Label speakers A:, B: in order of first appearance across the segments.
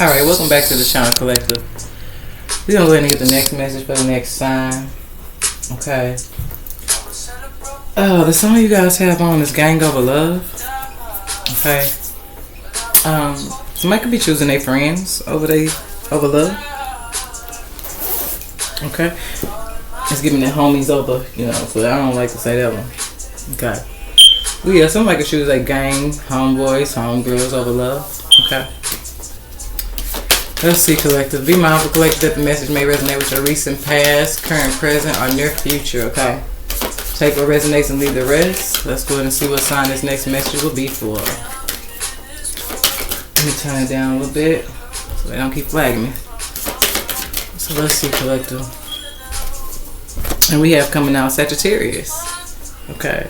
A: Alright, welcome back to the Channel Collective. We're going to go ahead and get the next message for the next sign. Okay. The song you guys have on is Gang Over Love. Okay. Somebody could be choosing their friends over love. Okay. It's giving their homies over, so I don't like to say that one. Okay. Well, yeah, somebody could choose like gang, homeboys, homegirls over love. Okay. Let's see, collective. Be mindful, collective, that the message may resonate with your recent past, current, present, or near future. Okay. Take what resonates and leave the rest. Let's go ahead and see what sign this next message will be for. Let me turn it down a little bit so they don't keep flagging me. So let's see, collective. And we have coming out Sagittarius. Okay.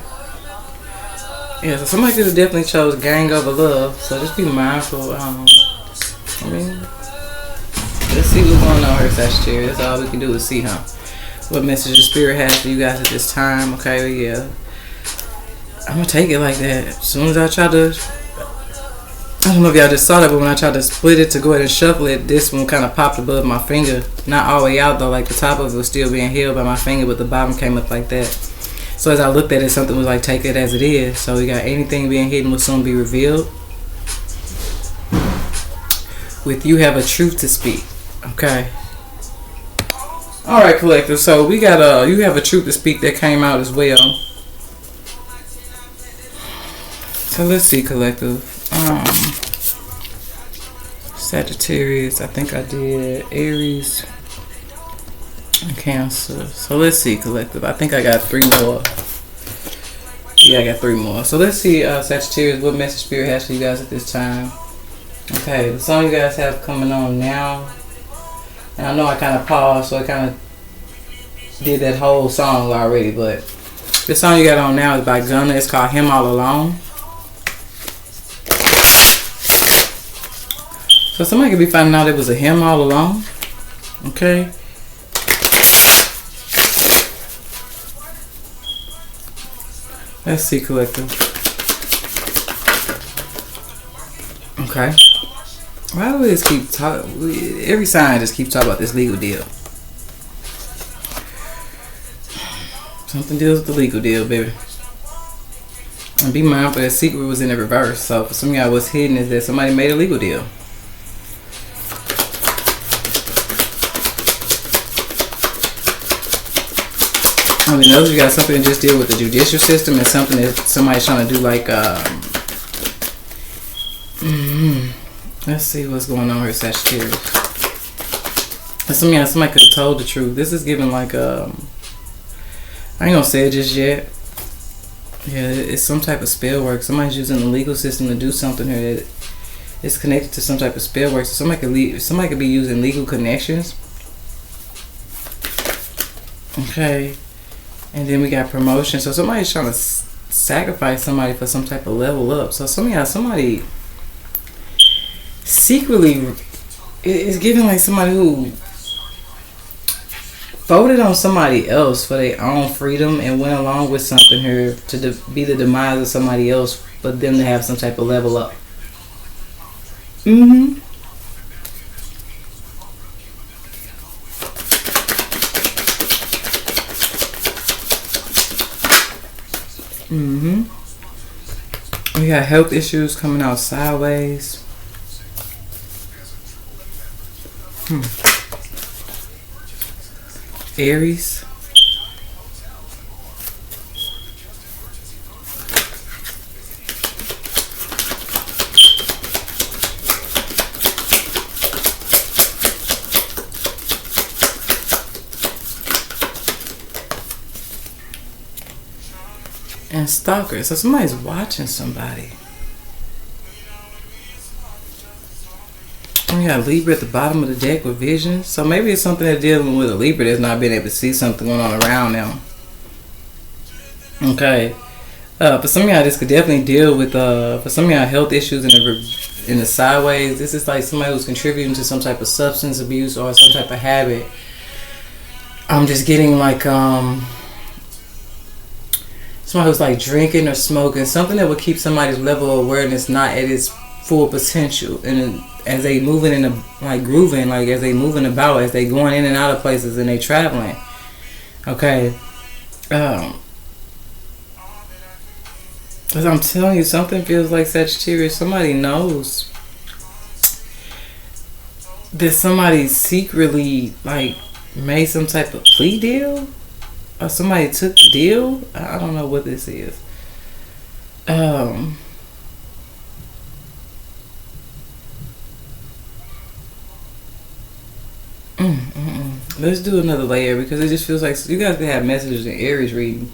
A: Yeah, so somebody could have definitely chose gang over love. So just be mindful. Let's see what's going on here, Sagittarius. That's all we can do is see, huh? What message the spirit has for you guys at this time. Okay, yeah. I'm gonna take it like that. As soon as I try to, I don't know if y'all just saw that, but when I tried to split it to go ahead and shuffle it, this one kind of popped above my finger. Not all the way out though, like the top of it was still being held by my finger, but the bottom came up like that. So as I looked at it, something was like, take it as it is. So we got anything being hidden will soon be revealed. With you have a truth to speak. Okay. Alright, collective. So we got you have a truth to speak that came out as well. So let's see, collective. Sagittarius, I think I did Aries and Cancer. So let's see, collective. I think I got 3 more. Yeah, I got 3 more. So let's see, Sagittarius, what message spirit has for you guys at this time. Okay, the song you guys have coming on now. And I know I kind of paused, so I kind of did that whole song already, but the song you got on now is by Gunna. It's called Him All Alone. So somebody could be finding out it was a him all alone. Okay. Let's see, collective. Okay. Why do we just keep talking? Every sign just keeps talking about this legal deal. Something deals with the legal deal, baby. And be mindful that secret was in the reverse. So for some of y'all, what's hidden is that somebody made a legal deal. I mean, those of you got something to just deal with the judicial system and something that somebody's trying to do like, let's see what's going on here, Sagittarius. Some of y'all, somebody could have told the truth. This is giving like, I ain't gonna say it just yet. Yeah, it's some type of spell work. Somebody's using the legal system to do something here that is connected to some type of spell work. So somebody could be using legal connections. Okay. And then we got promotion. So somebody's trying to sacrifice somebody for some type of level up. So some of y'all, somebody secretly is giving like somebody who voted on somebody else for their own freedom and went along with something here to be the demise of somebody else, but them to have some type of level up. We got health issues coming out sideways. Aries. And stalker. So somebody's watching somebody. We got Libra at the bottom of the deck with visions. So maybe it's something that's dealing with a Libra that's not being able to see something going on around them. Okay. For some of y'all, this could definitely deal with for some of y'all, health issues in the sideways. This is like somebody who's contributing to some type of substance abuse or some type of habit. I'm just getting like somebody who's like drinking or smoking, something that would keep somebody's level of awareness not at its full potential, and as they moving in the like grooving, like as they moving about, as they going in and out of places and they traveling. Okay, as I'm telling you, something feels like Sagittarius. Somebody knows that somebody secretly like made some type of plea deal, or somebody took the deal. I don't know what this is. Let's do another layer, because it just feels like you guys can have messages in Aries reading.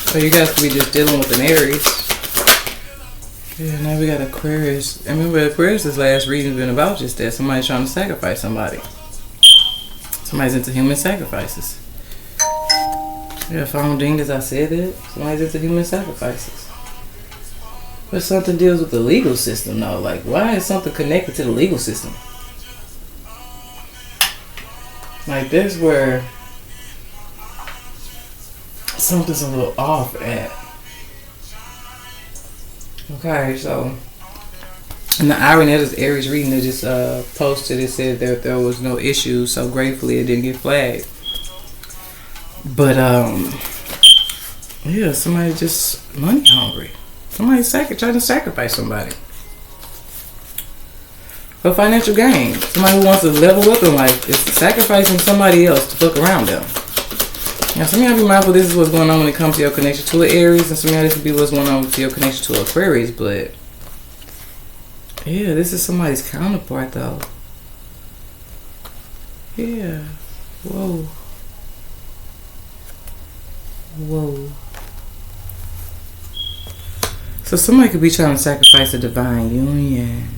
A: So you guys could be just dealing with an Aries. Yeah, now we got Aquarius. And remember, Aquarius' last reading's been about just that. Somebody's trying to sacrifice somebody. Somebody's into human sacrifices. Yeah, founding, as I said it, somebody's into human sacrifices. But something deals with the legal system, though. Like, why is something connected to the legal system? Like, that's where something's a little off at. Okay, so in the irony of this Aries reading, they just posted, it said that there was no issue, so gratefully it didn't get flagged. But yeah, somebody just money hungry. Somebody trying to sacrifice somebody for financial gain. Somebody who wants to level up in life is sacrificing somebody else to fuck around them. Now, some of y'all be mindful this is what's going on when it comes to your connection to an Aries, and some of y'all this could be what's going on with your connection to Aquarius. But yeah, this is somebody's counterpart, though. Yeah. Whoa. Whoa. So somebody could be trying to sacrifice a divine union.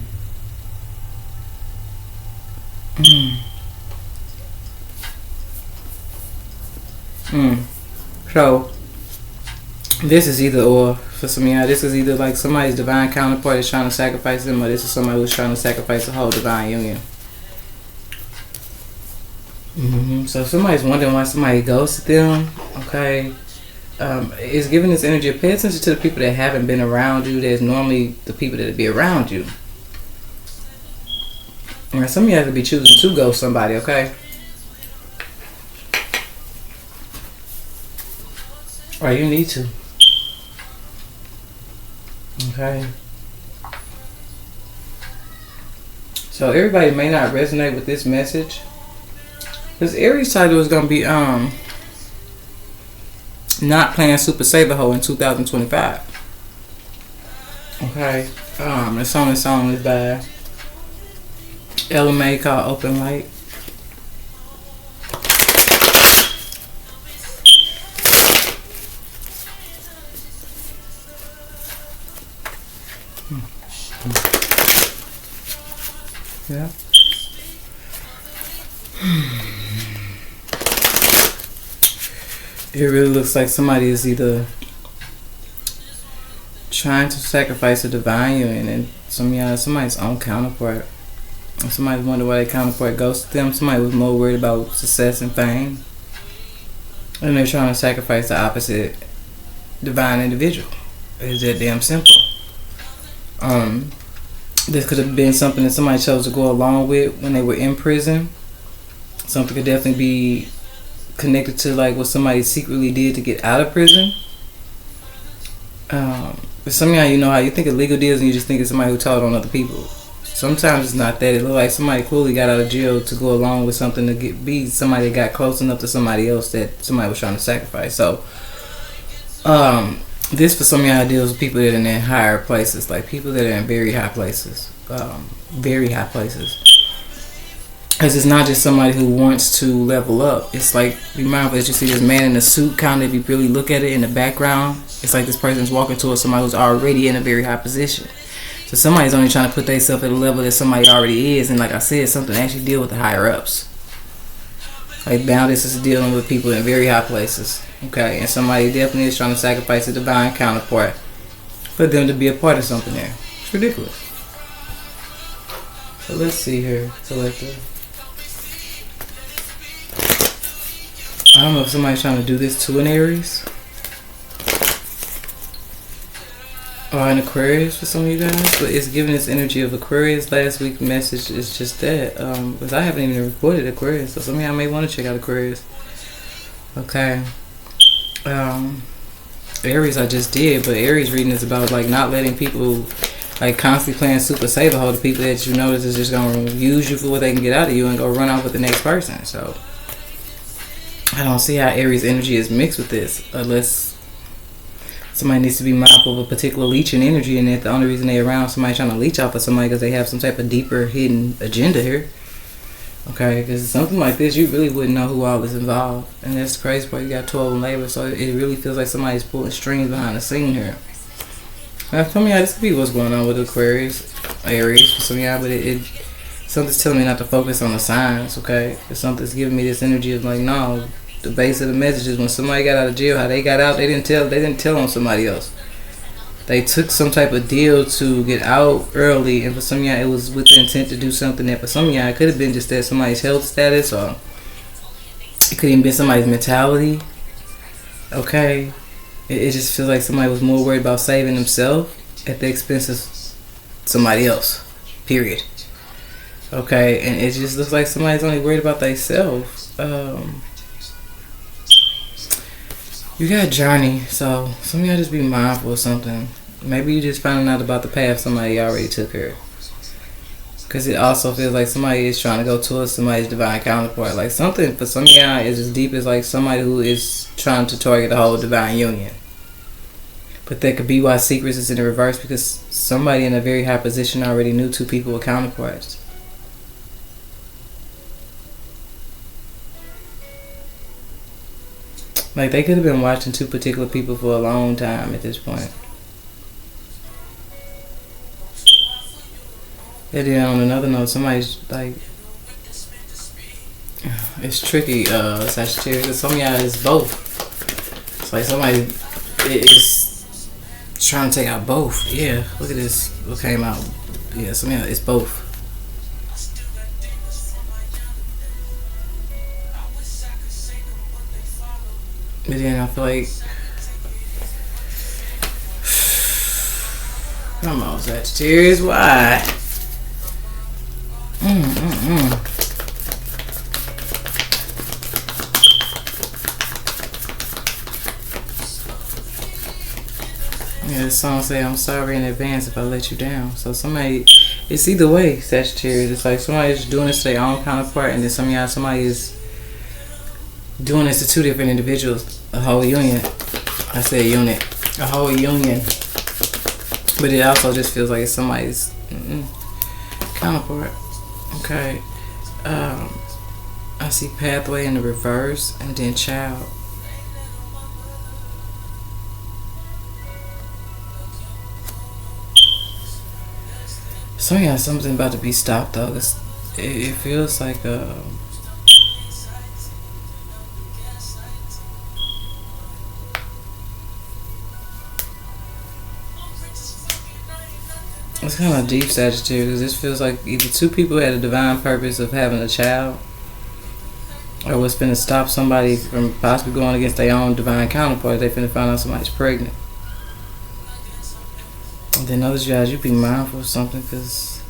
A: So this is either or for some of y'all. This is either like somebody's divine counterpart is trying to sacrifice them, or this is somebody who's trying to sacrifice a whole divine union. So if somebody's wondering why somebody ghosted them, okay, it's giving this energy of pay attention to the people that haven't been around you. There's normally the people that be around you. And some of y'all could be choosing to ghost somebody, okay? Or you need to. Okay. So everybody may not resonate with this message. This Aries title is gonna be not playing Super Saver Ho in 2025. Okay. The song is by LMA called Open Light. Yeah. It really looks like somebody is either trying to sacrifice a divine union and somebody's own counterpart. And somebody wonder why their counterpart ghosted them. Somebody was more worried about success and fame, and they're trying to sacrifice the opposite divine individual. It's that damn simple. This could have been something that somebody chose to go along with when they were in prison. Something could definitely be connected to like what somebody secretly did to get out of prison. But some of y'all, you know how you think of legal deals and you just think of somebody who told on other people. Sometimes it's not that. It looks like somebody clearly got out of jail to go along with something to be somebody that got close enough to somebody else that somebody was trying to sacrifice. So this for some of y'all deals with people that are in higher places, like people that are in very high places. Very high places. Because it's not just somebody who wants to level up. It's like, be mindful that you see this man in a suit, kind of, if you really look at it in the background, it's like this person's walking towards somebody who's already in a very high position. So somebody's only trying to put themselves at a level that somebody already is. And like I said, something actually deal with the higher ups. Like now this is dealing with people in very high places. Okay, and somebody definitely is trying to sacrifice a divine counterpart for them to be a part of something there. It's ridiculous. So let's see here, Selector. I don't know if somebody's trying to do this to an Aries or an Aquarius for some of you guys, but it's giving this energy of Aquarius. Last week's message is just that, because I haven't even recorded Aquarius, so some of y'all may want to check out Aquarius. Okay. Aries I just did, but Aries reading is about like not letting people like constantly playing super saver hole to people that you notice is just gonna use you for what they can get out of you and go run off with the next person. So I don't see how Aries energy is mixed with this, unless somebody needs to be mindful of a particular leeching energy, and that the only reason they're around somebody trying to leech off of somebody because they have some type of deeper hidden agenda here. Okay, because something like this, you really wouldn't know who all is involved. And that's the crazy part. You got 12 in labor, so it really feels like somebody's pulling strings behind the scene here. Now, for me, this could be what's going on with Aquarius, Aries, for some of y'all, but something's telling me not to focus on the signs, okay? Because something's giving me this energy of like, no, the base of the message is when somebody got out of jail, how they got out, they didn't tell on somebody else. They took some type of deal to get out early, and for some of y'all, it was with the intent to do something that for some of y'all, it could have been just that somebody's health status, or it could even be somebody's mentality. Okay? It just feels like somebody was more worried about saving themselves at the expense of somebody else. Period. Okay? And it just looks like somebody's only worried about themselves. You got journey, so some of y'all just be mindful of something. Maybe you just finding out about the path somebody already took here. Because it also feels like somebody is trying to go towards somebody's divine counterpart. Like something for some of y'all is as deep as like somebody who is trying to target the whole divine union. But that could be why secrets is in the reverse, because somebody in a very high position already knew two people were counterparts. Like, they could have been watching two particular people for a long time at this point. And then on another note, somebody's like, it's tricky, Sagittarius, because some of y'all is both. It's like somebody is trying to take out both. Yeah, look at this, what came out. Yeah, some of y'all, it's both. But then I feel like, come on, Sagittarius, why? Yeah, the song say, I'm sorry in advance if I let you down. So somebody, it's either way, Sagittarius. It's like somebody's doing this to their own counterpart, and then somebody is doing this to two different individuals, a whole union. I say unit, a whole union. But it also just feels like it's somebody's counterpart. Okay. I see pathway in the reverse, and then child. So yeah, something about to be stopped though. It feels like it's kind of deep, Sagittarius, because this feels like either two people had a divine purpose of having a child, or what's finna stop somebody from possibly going against their own divine counterpart. They finna find out somebody's pregnant. And then others, guys, you be mindful of something, because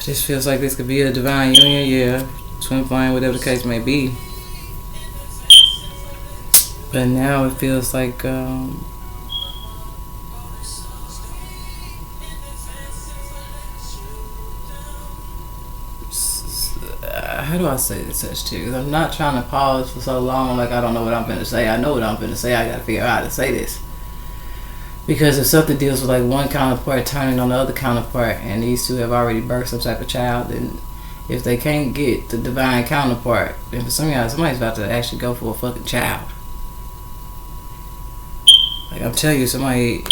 A: this feels like this could be a divine union, yeah, twin flame, whatever the case may be. But now it feels like how do I say this, Sagittarius? I'm not trying to pause for so long, like I don't know what I'm finna say. I know what I'm finna say. I gotta figure out how to say this. Because if something deals with like one counterpart turning on the other counterpart, and these two have already birthed some type of child, then if they can't get the divine counterpart, then for some of y'all, somebody's about to actually go for a fucking child. Like I'm telling you, somebody,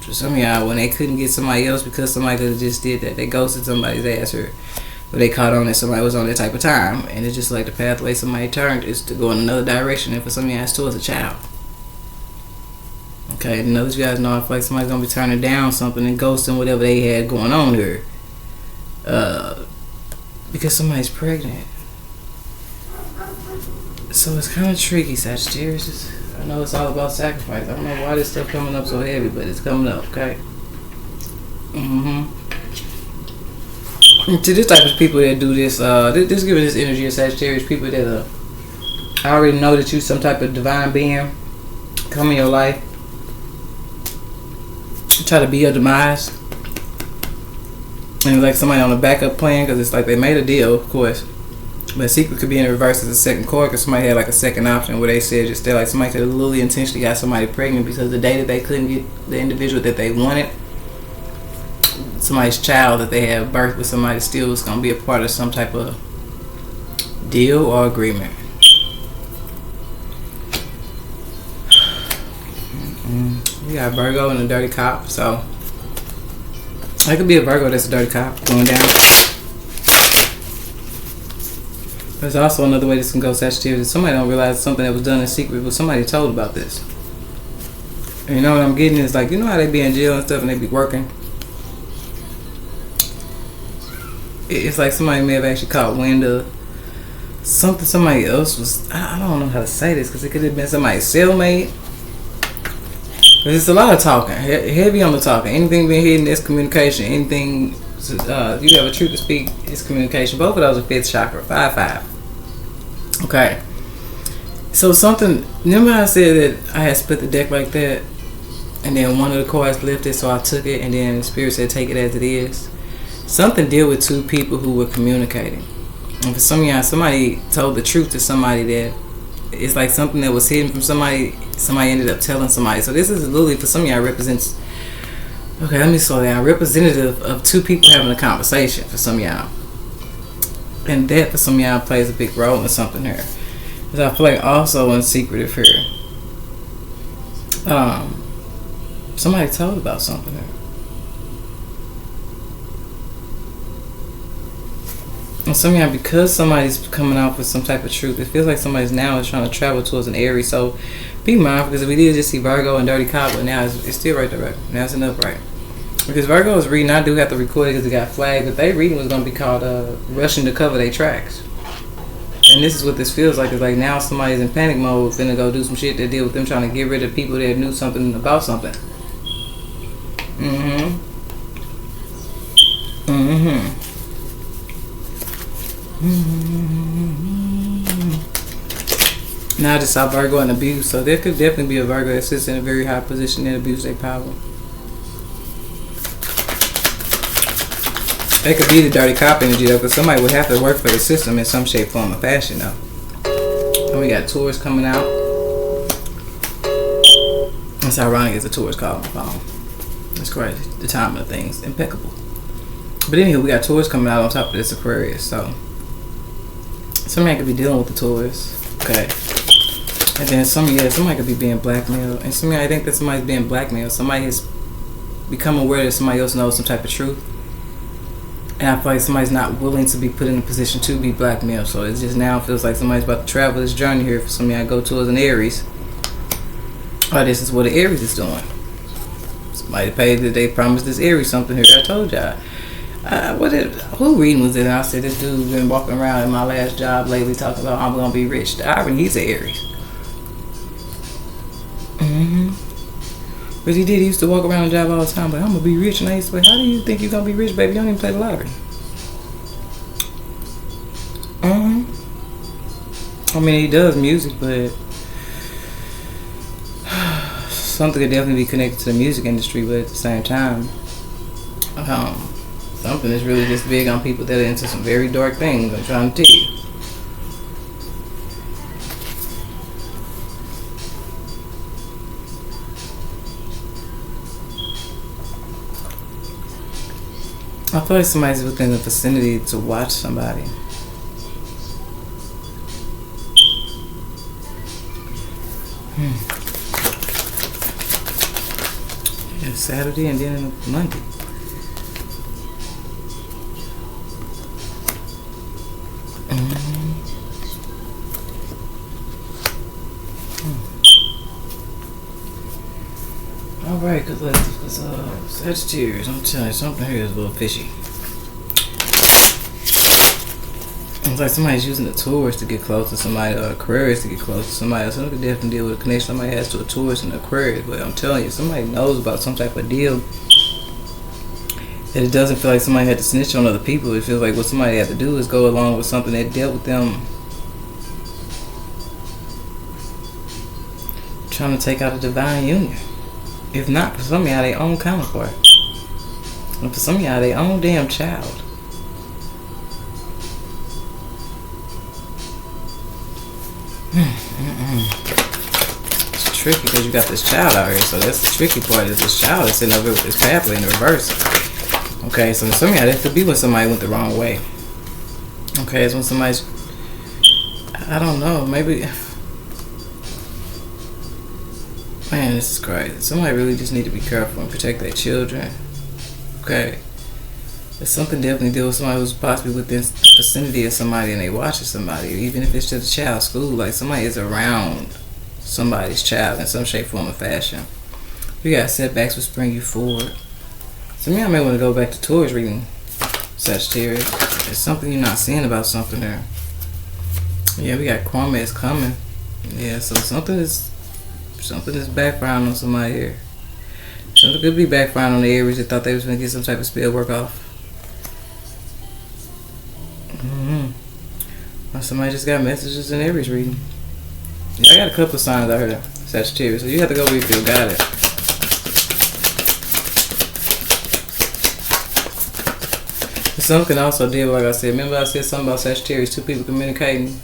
A: for some of y'all, when they couldn't get somebody else because somebody could have just did that, they ghosted somebody's ass, or they caught on that somebody was on that type of time, and it's just like the pathway somebody turned is to go in another direction, and for some of y'all, it's towards a child. Okay, and those guys know I feel like somebody's gonna be turning down something and ghosting whatever they had going on here, because somebody's pregnant. So it's kind of tricky, Sagittarius. I know it's all about sacrifice. I don't know why this stuff coming up so heavy, but it's coming up, okay? To this type of people that do this, this giving this energy of Sagittarius, people that I already know that you some type of divine being come in your life, try to be your demise, and it's like somebody on the backup plan, because it's like they made a deal, of course, but secret could be in reverse as a second chord, because somebody had like a second option where they said just like somebody could have literally intentionally got somebody pregnant because the day that they couldn't get the individual that they wanted, somebody's child that they had birth with somebody still was going to be a part of some type of deal or agreement. We got Virgo and a dirty cop, so it could be a Virgo that's a dirty cop going down. There's also another way this can go, Sagittarius. Somebody don't realize something that was done in secret, but somebody told about this. And you know what I'm getting is like, you know how they be in jail and stuff and they be working? It's like somebody may have actually caught wind of something somebody else was. I don't know how to say this because it could have been somebody's cellmate. Because it's a lot of talking, heavy on the talking. Anything being hidden is communication. Anything you have a truth to speak is communication. Both of those are fifth chakra, 5-5. Okay. So something. Remember how I said that I had split the deck like that, and then one of the cards lifted, so I took it, and then the spirit said take it as it is. Something deal with two people who were communicating. And for some of y'all, somebody told the truth to somebody that it's like something that was hidden from somebody. Somebody ended up telling somebody. So this is literally for some of y'all represents. Okay, let me slow down. Representative of two people having a conversation for some of y'all, and that for some of y'all plays a big role in something here. Because I feel like also in secretive here, somebody told about something here. And some of y'all, because somebody's coming out with some type of truth, it feels like somebody's now is trying to travel towards an Aries. So be mindful, because if we did just see Virgo and dirty cop, but now it's still right there, right? Now it's an upright. Because Virgo is reading, I do have to record it because it got flagged, but they reading was going to be called rushing to cover their tracks. And this is what this feels like. It's like now somebody's in panic mode, finna go do some shit that deal with them trying to get rid of people that knew something about something. Now I just saw Virgo and abuse, so there could definitely be a Virgo that sits in a very high position and abuse their power. It could be the dirty cop energy though, because somebody would have to work for the system in some shape, form, or fashion though. And we got Taurus coming out. It's ironic as the Taurus called my phone. That's crazy. The timing of things, impeccable. But anyway, we got Taurus coming out on top of this Aquarius, so somebody could be dealing with the Taurus. Okay. And then somebody could be being blackmailed. And I think that somebody's being blackmailed. Somebody has become aware that somebody else knows some type of truth. And I feel like somebody's not willing to be put in a position to be blackmailed. So it just now feels like somebody's about to travel this journey here. For some of y'all go towards an Aries. Or this is what an Aries is doing. Somebody paid that they promised this Aries something here. I told y'all. Who reading was it? And I said this dude's been walking around in my last job lately talking about I'm gonna be rich. The irony, he's an Aries. But he used to walk around the job all the time, but I'm gonna be rich. And I used to say, how do you think you're gonna be rich, baby? You don't even play the lottery. I mean, he does music, but something could definitely be connected to the music industry, but at the same time, something that's really just big on people that are into some very dark things. I'm trying to tell you. I feel like somebody's within the vicinity to watch somebody. Yeah, Saturday and then Monday. Alright, because Sagittarius, I'm telling you, something here is a little fishy. It's like somebody's using the Taurus to get close to somebody, or Aquarius to get close to somebody. Someone could definitely deal with a connection somebody has to a Taurus and Aquarius. But I'm telling you, somebody knows about some type of deal. And it doesn't feel like somebody had to snitch on other people. It feels like what somebody had to do is go along with something that dealt with them trying to take out a divine union. If not, for some of y'all, their own counterpart. And for some of y'all, their own damn child. It's tricky because you got this child out here. So that's the tricky part, is this child is sitting over with this pathway in the reverse. Okay, so some of y'all, that could be when somebody went the wrong way. Okay, it's when somebody's, I don't know, maybe, man, this is crazy. Somebody really just need to be careful and protect their children. Okay, there's something definitely deal with somebody who's possibly within the vicinity of somebody and they watching somebody, even if it's just a child's school. Like somebody is around somebody's child in some shape, form, or fashion. You got setbacks which bring you forward. Some of y'all may want to go back to Taurus reading, Sagittarius. There's something you're not seeing about something there. Yeah, we got karma is coming. Yeah, so something is backfiring on somebody here. Something could be backfiring on the Aries that thought they was going to get some type of spell work off. Or somebody just got messages in Aries reading. Yeah, I got a couple of signs out here, Sagittarius. So you have to go where you feel guided. Some can also deal, like I said. Remember I said something about Sagittarius, two people communicating.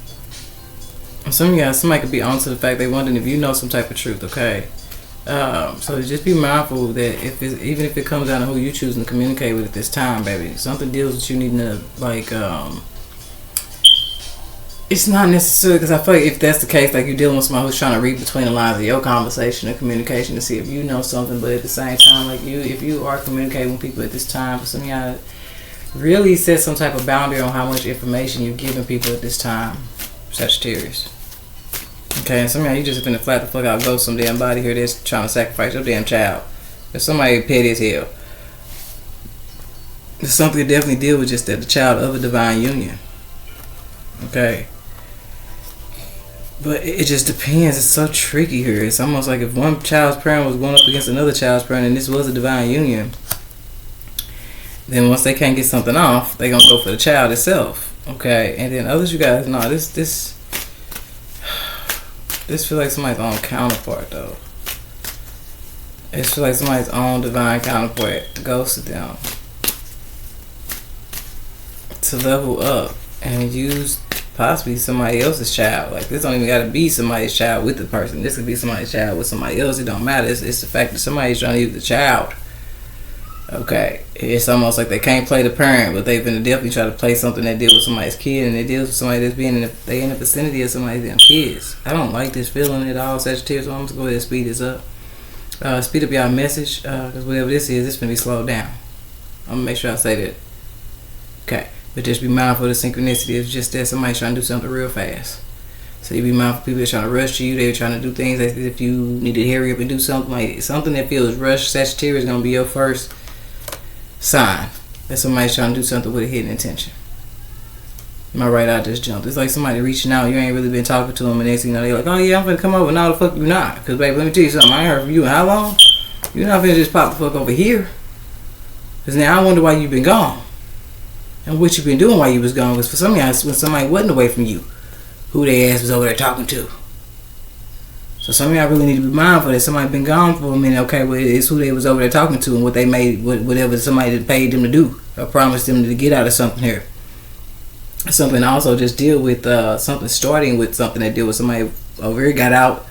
A: Some of y'all, somebody could be onto the fact they wondering if you know some type of truth, okay? So just be mindful that even if it comes down to who you choosing to communicate with at this time, baby, something deals with you needing to, like, it's not necessarily, because I feel like if that's the case, like you're dealing with somebody who's trying to read between the lines of your conversation or communication to see if you know something, but at the same time, like if you are communicating with people at this time, for some of y'all, really set some type of boundary on how much information you're giving people at this time, Sagittarius. Okay, and some of y'all, you just finna flat the fuck out, go some damn body here that's trying to sacrifice your damn child. There's somebody petty as hell. There's something to definitely deal with, just that the child of a divine union. Okay. But it just depends. It's so tricky here. It's almost like if one child's parent was going up against another child's parent and this was a divine union, then once they can't get something off, they gonna go for the child itself. Okay, and then others, you guys know this feel like somebody's own counterpart though. It feel like somebody's own divine counterpart ghosted them to level up and use possibly somebody else's child. Like this don't even gotta be somebody's child with the person. This could be somebody's child with somebody else. It don't matter. It's the fact that somebody's trying to use the child. Okay, it's almost like they can't play the parent, but they've been definitely try to play something that deals with somebody's kid, and it deals with somebody that's being in the vicinity of somebody's damn kids. I don't like this feeling at all, Sagittarius. So I'm just gonna go ahead and speed this up. Speed up y'all message, because whatever this is, it's gonna be slowed down. I'm gonna make sure I say that. Okay, but just be mindful of the synchronicity. It's just that somebody's trying to do something real fast. So you be mindful of people that's trying to rush you. They're trying to do things as if you need to hurry up and do something. Like something that feels rushed, Sagittarius is gonna be your first sign that somebody's trying to do something with a hidden intention. My right eye just jumped. It's like somebody reaching out. You ain't really been talking to them, and next thing you know, they're like, "Oh yeah, I'm gonna come over." No, the fuck you not? Because baby, let me tell you something. I ain't heard from you in how long? You're not gonna just pop the fuck over here. Because now I wonder why you've been gone and what you've been doing while you was gone. Because for some of y'all, when somebody wasn't away from you, who they ass was over there talking to. So some of y'all really need to be mindful that somebody been gone for a minute. Okay, well, it's who they was over there talking to and what they made, whatever somebody paid them to do or promised them to get out of something here. Something also just deal with something starting with something that deal with somebody over here got out.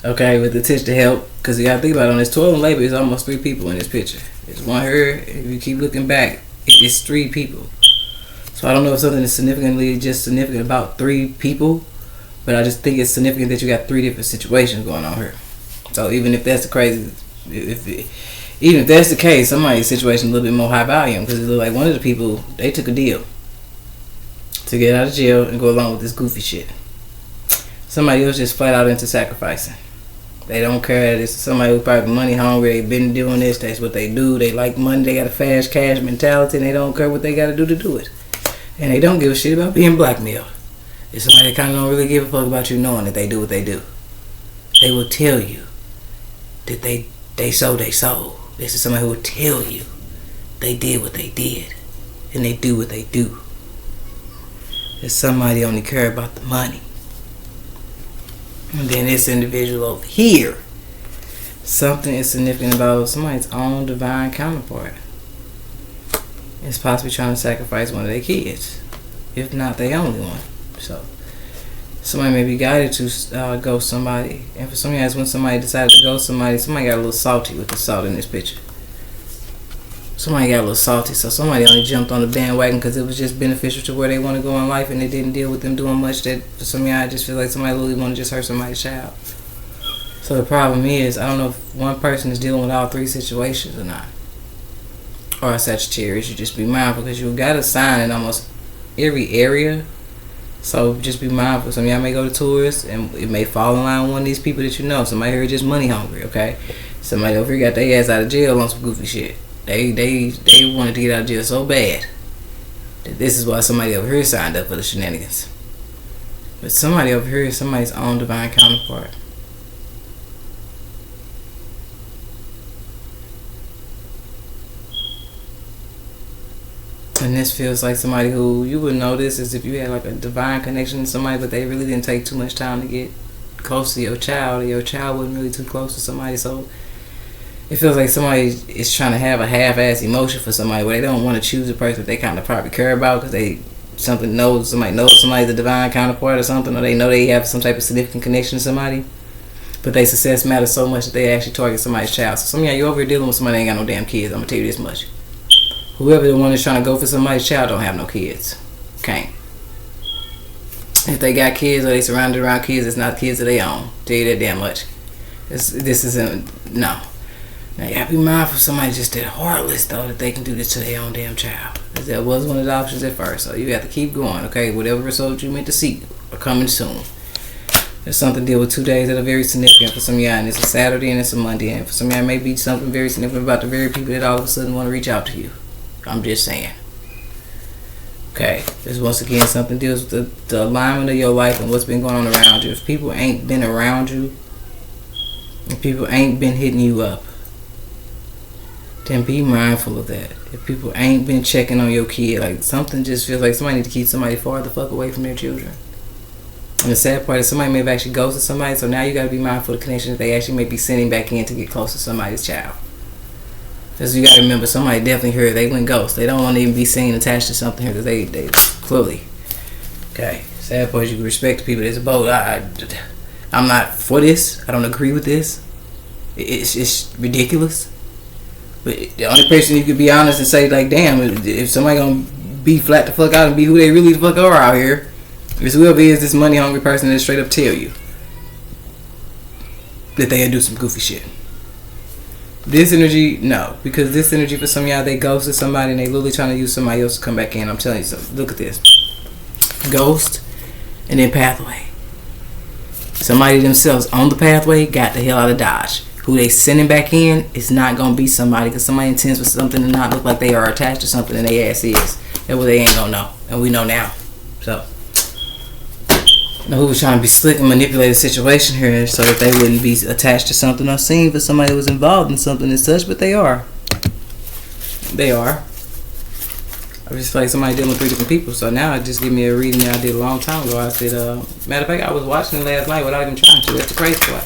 A: Okay, with the intention to help, because you gotta think about it, on this toil and labor, it's almost 3 people in this picture. It's one here. If you keep looking back, it's 3 people. So I don't know if something is significant about 3 people. But I just think it's significant that you got 3 different situations going on here. So even if that's even if that's the case, somebody's situation a little bit more high volume, because it looked like one of the people, they took a deal to get out of jail and go along with this goofy shit. Somebody else just flat out into sacrificing. They don't care. It's somebody who's probably money hungry. They've been doing this. That's what they do. They like money. They got a fast cash mentality, and they don't care what they got to do it. And they don't give a shit about being blackmailed. It's somebody that kind of don't really give a fuck about you knowing that they do what they do. They will tell you that they sold their soul. This is somebody who will tell you they did what they did and they do what they do. It's somebody only care about the money. And then this individual over here, something is significant about somebody's own divine counterpart. It's possibly trying to sacrifice one of their kids, if not their only one. So somebody may be guided to ghost somebody, and for some reason, when somebody decided to ghost somebody got a little salty with the salt in this picture. Somebody got a little salty, so somebody only jumped on the bandwagon because it was just beneficial to where they want to go in life, and it didn't deal with them doing much. That for some reason, I just feel like somebody really want to just hurt somebody's child. So the problem is, I don't know if one person is dealing with all three situations or not. Or a Sagittarius, you just be mindful because you got a sign in almost every area. So just be mindful. Some of y'all may go to tours and it may fall in line with one of these people that you know. Somebody here just money hungry, okay? Somebody over here got their ass out of jail on some goofy shit. They wanted to get out of jail so bad that this is why somebody over here signed up for the shenanigans. But somebody over here is somebody's own divine counterpart. And this feels like somebody who you would notice is if you had like a divine connection to somebody, but they really didn't take too much time to get close to your child, or your child wasn't really too close to somebody. So it feels like somebody is trying to have a half-ass emotion for somebody where they don't want to choose a person that they kind of probably care about because somebody knows somebody's a divine counterpart or something, or they know they have some type of significant connection to somebody. But their success matters so much that they actually target somebody's child. So some of you over here dealing with somebody that ain't got no damn kids. I'm gonna tell you this much. Whoever the one that's trying to go for somebody's child don't have no kids. Can't. If they got kids or they surrounded around kids, it's not kids of their own. Tell you that damn much. This isn't, no. Now you have to be mindful of somebody just that heartless though that they can do this to their own damn child. That was one of the options at first. So you have to keep going, okay? Whatever result you meant to seek are coming soon. There's something to deal with 2 days that are very significant for some of y'all, and it's a Saturday and it's a Monday, and for some of y'all it may be something very significant about the very people that all of a sudden want to reach out to you. I'm just saying. Okay, this once again something deals with the alignment of your life and what's been going on around you. If people ain't been around you, if people ain't been hitting you up, then be mindful of that. If people ain't been checking on your kid, like something just feels like somebody need to keep somebody far the fuck away from their children. And the sad part is somebody may have actually ghosted somebody, so now you got to be mindful of the connection that they actually may be sending back in to get close to somebody's child. Because you got to remember, somebody definitely heard they went ghost. They don't want to even be seen attached to something here because they clearly. Okay, sad part is you can respect the people that's bold. I'm not for this. I don't agree with this. It's ridiculous. But the only person you could be honest and say, like, damn, if somebody gonna be flat the fuck out and be who they really the fuck are out here, is whoever is this money hungry person that straight up tell you that they'll do some goofy shit. This energy, no. Because this energy for some of y'all, they ghosted somebody and they literally trying to use somebody else to come back in. I'm telling you something. Look at this. Ghost and then pathway. Somebody themselves on the pathway got the hell out of Dodge. Who they sending back in is not going to be somebody, because somebody intends for something to not look like they are attached to something and they ass is. And what they ain't going to know. And we know now. So, know who was trying to be slick and manipulate the situation here so that they wouldn't be attached to something or seen for somebody that was involved in something and such, but they are. They are. I just feel like somebody dealing with 3 different people. So now it just give me a reading that I did a long time ago. I said, matter of fact, I was watching it last night without even trying to. That's the crazy part.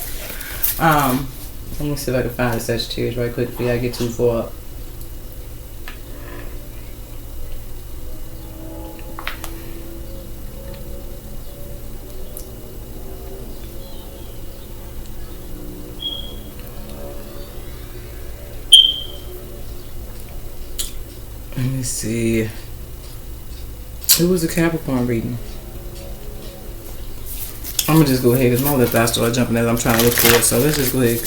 A: Let me see if I can find the Sagittarius right quick before I get too far up. Let me see. Who was the Capricorn reading? I'm gonna just go ahead because my left eye started jumping as I'm trying to look for it. So let's just go ahead.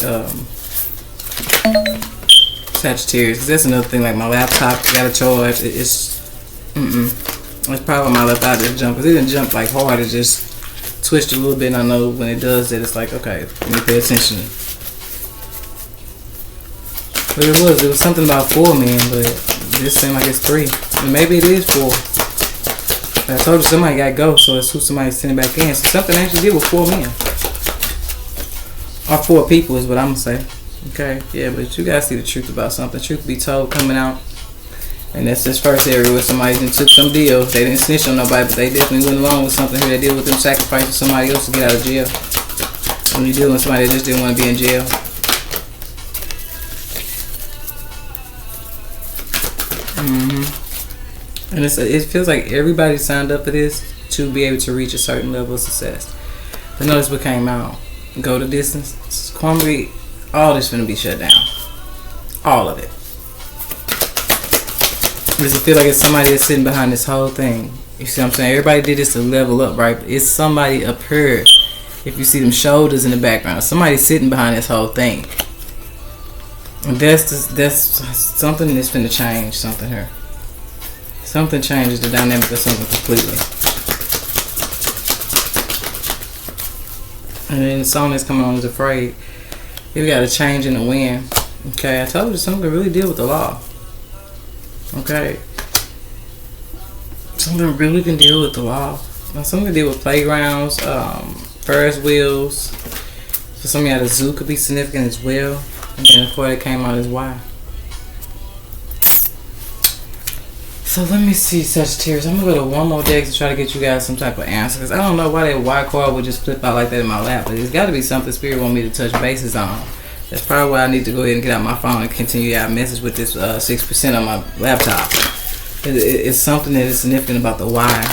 A: Sagittarius, because that's another thing. Like my laptop got a charge. It's probably my left eye just jumped, because it didn't jump like hard. It just twitched a little bit. And I know when it does that, it's like, okay, let me pay attention. But it was something about 4 men, but this seemed like it's 3. And maybe it is 4. I told you somebody got to go, so it's who somebody's sending back in. So something actually did with 4 men. Or 4 people is what I'm going to say. Okay? Yeah, but you guys see the truth about something. Truth be told coming out. And that's this first area where somebody took some deals. They didn't snitch on nobody, but they definitely went along with something here. They deal with them sacrificing somebody else to get out of jail. When you deal with somebody that just didn't want to be in jail. And it feels like everybody signed up for this to be able to reach a certain level of success. But notice what came out. Go the distance. Kwame, all this finna be shut down. All of it. Does it feel like it's somebody that's sitting behind this whole thing? You see what I'm saying? Everybody did this to level up, right? It's somebody up here. If you see them shoulders in the background, somebody's sitting behind this whole thing. And that's something that's finna change something here. Something changes the dynamic of something completely. And then the song that's coming on is Afraid. You got a change in the wind. Okay, I told you something can really deal with the law. Okay. Something really can deal with the law. Now, something can deal with playgrounds, Ferris wheels. For some of y'all, the zoo could be significant as well. And then before that came out is why. So let me see, Sagittarius. I'm gonna go to one more deck to try to get you guys some type of answer. Cause I don't know why that Y card would just flip out like that in my lap. But it's got to be something Spirit want me to touch bases on. That's probably why I need to go ahead and get out my phone and continue out message with this 6% on my laptop. It's something that is significant about the Y.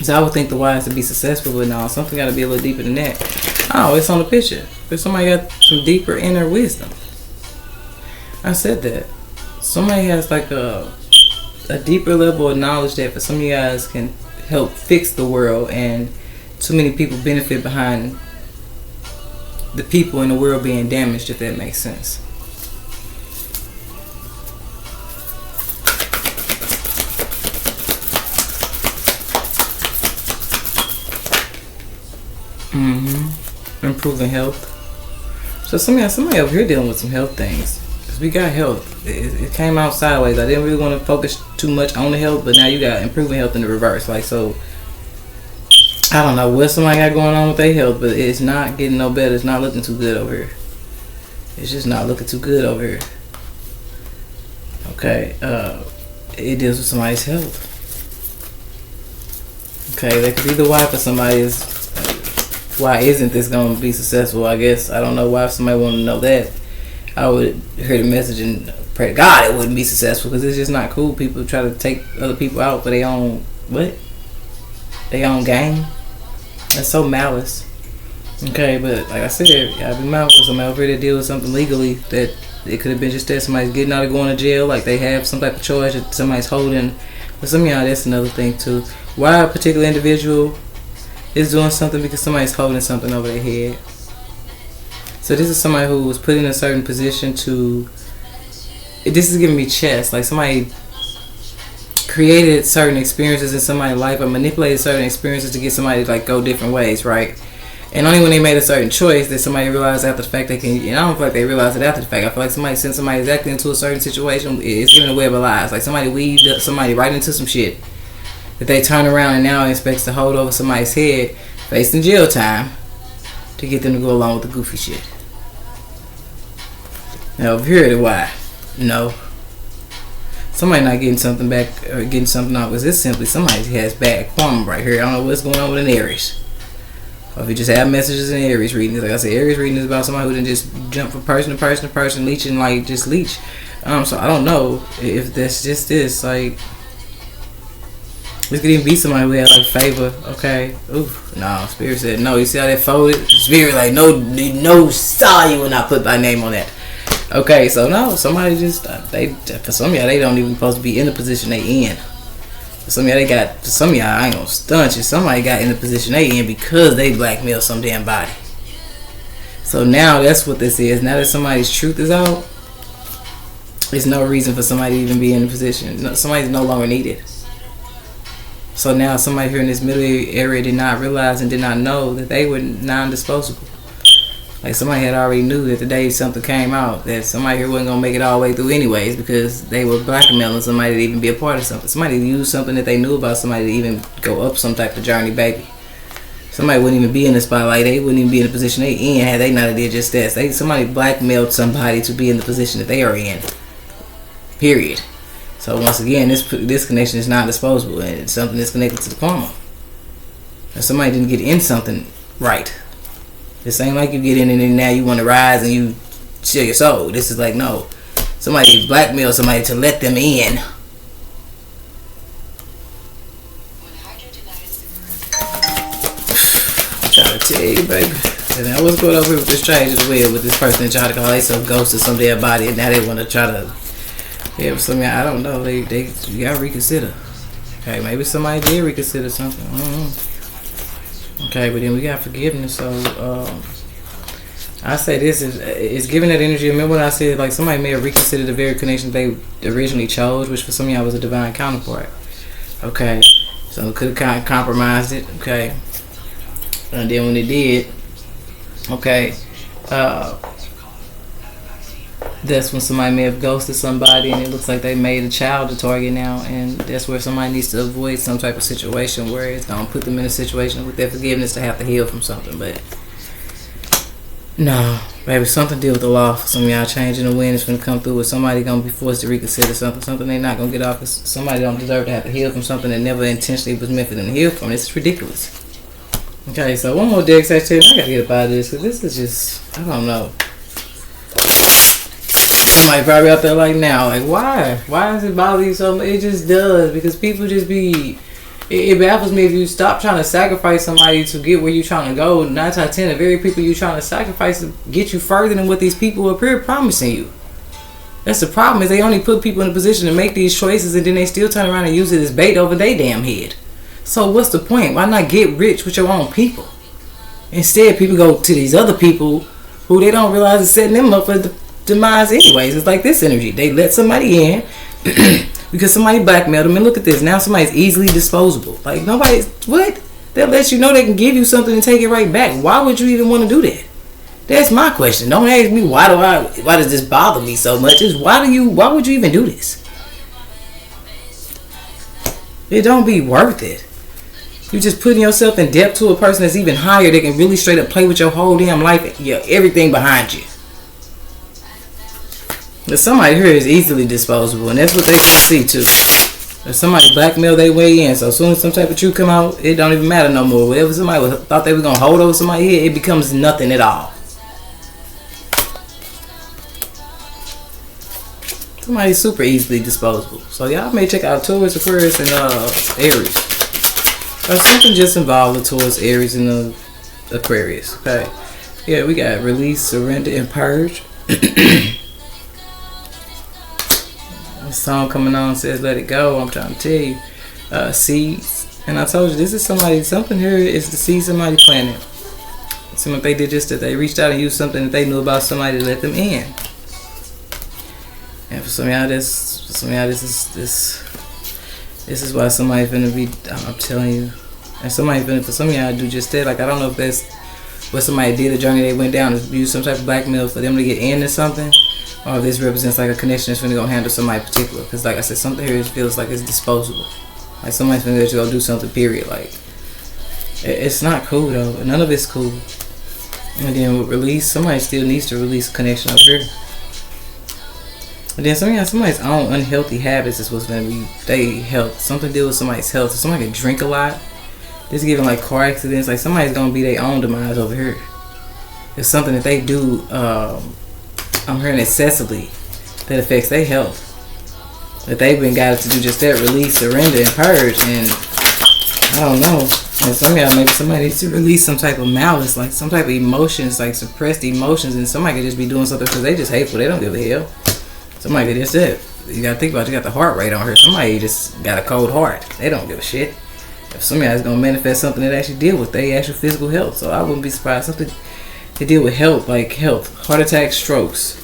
A: So I would think the Y is to be successful, but no, something got to be a little deeper than that. Oh, it's on the picture. If somebody got some deeper inner wisdom. I said that. Somebody has like a deeper level of knowledge that for some of you guys can help fix the world, and too many people benefit behind the people in the world being damaged, if that makes sense. Improving health. So somebody over here dealing with some health things. Because we got health. It came out sideways. I didn't really want to focus too much on the health, but now you got improving health in the reverse. Like, so I don't know what somebody got going on with their health, but it's not getting no better. It's not looking too good over here. It's just not looking too good over here. Okay, it deals with somebody's health. Okay, that could be the why for somebody's. Why isn't this going to be successful? I guess I don't know why somebody want to know that. I would hear the message and pray to God it wouldn't be successful, because it's just not cool. People try to take other people out for their own their own game. That's so malice. Okay, but like I said, I'd be mindful. Somebody over here that deal with something legally that it could have been just that somebody's getting out of going to jail, like they have some type of charge that somebody's holding. But some of y'all, that's another thing too. Why a particular individual is doing something because somebody's holding something over their head. So this is somebody who was put in a certain position to. This is giving me chess. Like somebody created certain experiences in somebody's life, or manipulated certain experiences to get somebody to like go different ways, right? And only when they made a certain choice that somebody realized after the fact they can. And I don't feel like they realized it after the fact. I feel like somebody sent somebody exactly into a certain situation. It's giving a web of lies. Like somebody weaved up somebody right into some shit that they turn around and now expects to hold over somebody's head, facing jail time, to get them to go along with the goofy shit. Now over here, the why? No. Somebody not getting something back or getting something out, because it's simply somebody has bad karma right here. I don't know what's going on with an Aries. Or if you just have messages in Aries readings. Like I said, Aries reading is about somebody who didn't just jump from person to person to person, leeching like just leech. So I don't know if that's just this. Like, this could even be somebody who had like favor. Okay. Oof. No. Spirit said no. You see how that folded? Spirit like no. Sorry, you will not put my name on that. Okay. So no. Somebody just for some of y'all they don't even supposed to be in the position they in. For some of y'all I ain't gonna stunt you. Somebody got in the position they in because they blackmailed some damn body. So now that's what this is. Now that somebody's truth is out, there's no reason for somebody to even be in the position. No, somebody's no longer needed. So now somebody here in this middle area did not realize and did not know that they were non-disposable. Like somebody had already knew that the day something came out that somebody here wasn't gonna make it all the way through anyways, because they were blackmailing somebody to even be a part of something. Somebody used something that they knew about somebody to even go up some type of journey, baby. Somebody wouldn't even be in the spotlight. They wouldn't even be in the position they in had they not did just that. Somebody blackmailed somebody to be in the position that they are in. Period. So once again, this connection is not disposable, and it's something that's connected to the karma. If somebody didn't get in something right, this ain't like you get in and now you want to rise and you share your soul. This is like, no, somebody blackmailed somebody to let them in. I'm trying to tell you, baby. And now what's going on here with this change of the wheel with this person that tried to call themselves ghost of some dead body, and now they want to try to. Yeah, for some, I don't know. You gotta reconsider. Okay, maybe somebody did reconsider something. Okay, but then we got forgiveness. So I say this is giving that energy. Remember when I said like somebody may have reconsidered the very connection they originally chose, which for some of y'all was a divine counterpart. Okay, so could have kind of compromised it. Okay, and then when it did, okay, that's when somebody may have ghosted somebody, and it looks like they made a child a target now, and that's where somebody needs to avoid some type of situation where it's gonna put them in a situation with their forgiveness to have to heal from something. But no, baby, something deal with the law. For some of y'all, changing the wind is gonna come through, with somebody gonna be forced to reconsider something they not gonna get off. Cause somebody don't deserve to have to heal from something that never intentionally was meant for them to heal from. It's ridiculous. Okay, so one more deck, Sagittarius. I gotta get up out of this because this is just, I don't know. Somebody probably out there like now, like why does it bother you so much? It just does, because people just be. It baffles me if you stop trying to sacrifice somebody to get where you're trying to go. 9 times out of 10, the very people you're trying to sacrifice to get you further than what these people are promising you. That's the problem, is they only put people in a position to make these choices, and then they still turn around and use it as bait over their damn head. So what's the point? Why not get rich with your own people? Instead, people go to these other people who they don't realize is setting them up for the demise anyways. It's like this energy. They let somebody in because somebody blackmailed them, and look at this. Now somebody's easily disposable. Like nobody's, what? They'll let you know they can give you something and take it right back. Why would you even want to do that? That's my question. Don't ask me why does this bother me so much? It's why would you even do this? It don't be worth it. You just putting yourself in debt to a person that's even higher. They can really straight up play with your whole damn life, everything behind you. But somebody here is easily disposable, and that's what they want to see too. If somebody blackmail their way in, so as soon as some type of truth come out, it don't even matter no more. Whatever somebody thought they were gonna hold over somebody's head, it becomes nothing at all. Somebody's super easily disposable. So y'all may check out Taurus, Aquarius, and Aries. Or something just involved with Taurus, Aries, and Aquarius. Okay. Yeah, we got release, surrender, and purge. This song coming on says let it go. I'm trying to tell you. Seeds. And I told you this is something here is to see somebody planted. See what they did, just that they reached out and used something that they knew about somebody to let them in. And for some of y'all this is why somebody's gonna be, I'm telling you. And somebody's gonna, for some of y'all, do just that. Like I don't know if that's what somebody did, the journey they went down, is use some type of blackmail for them to get in or something. Or if this represents like a connection that's going to go handle somebody particular. Because like I said, something here feels like it's disposable. Like somebody's going to go do something, period. Like, it's not cool though. None of it's cool. And then with release, somebody still needs to release a connection up here. And then somebody's own unhealthy habits is what's going to be their health. Something to do with somebody's health. So somebody can drink a lot. This giving like car accidents. Like somebody's going to be their own demise over here. It's something that they do, I'm hearing excessively, that affects their health. That they've been guided to do just that, release, surrender, and purge. And I don't know. And some of y'all, maybe somebody needs to release some type of malice, like some type of emotions, like suppressed emotions, and somebody could just be doing something because they just hateful. They don't give a hell. Somebody could just say, you gotta think about it, you got the heart rate on her. Somebody just got a cold heart. They don't give a shit. If some of y'all is gonna manifest something that actually deal with their actual physical health. So I wouldn't be surprised. Something to deal with health, like health, heart attacks, strokes.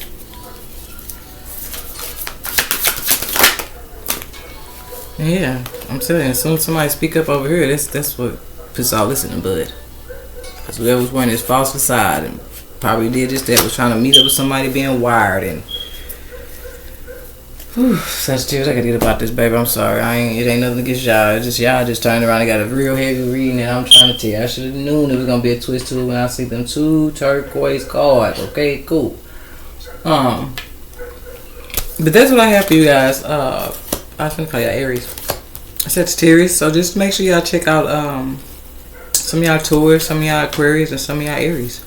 A: Yeah, I'm telling you, as soon as somebody speak up over here, that's what puts all this in the bud. Because whoever's wearing this false facade and probably did just that. Was trying to meet up with somebody being wired and. Whew, Sagittarius, I gotta get about this, baby. I'm sorry. It ain't nothing against y'all. It's just y'all just turned around and got a real heavy reading, and I'm trying to tell you. I should have known it was gonna be a twist to it when I see them 2 turquoise cards. Okay, cool. But that's what I have for you guys. I was gonna call y'all Aries, Sagittarius. So just make sure y'all check out some of y'all Taurus, some of y'all Aquarius, and some of y'all Aries.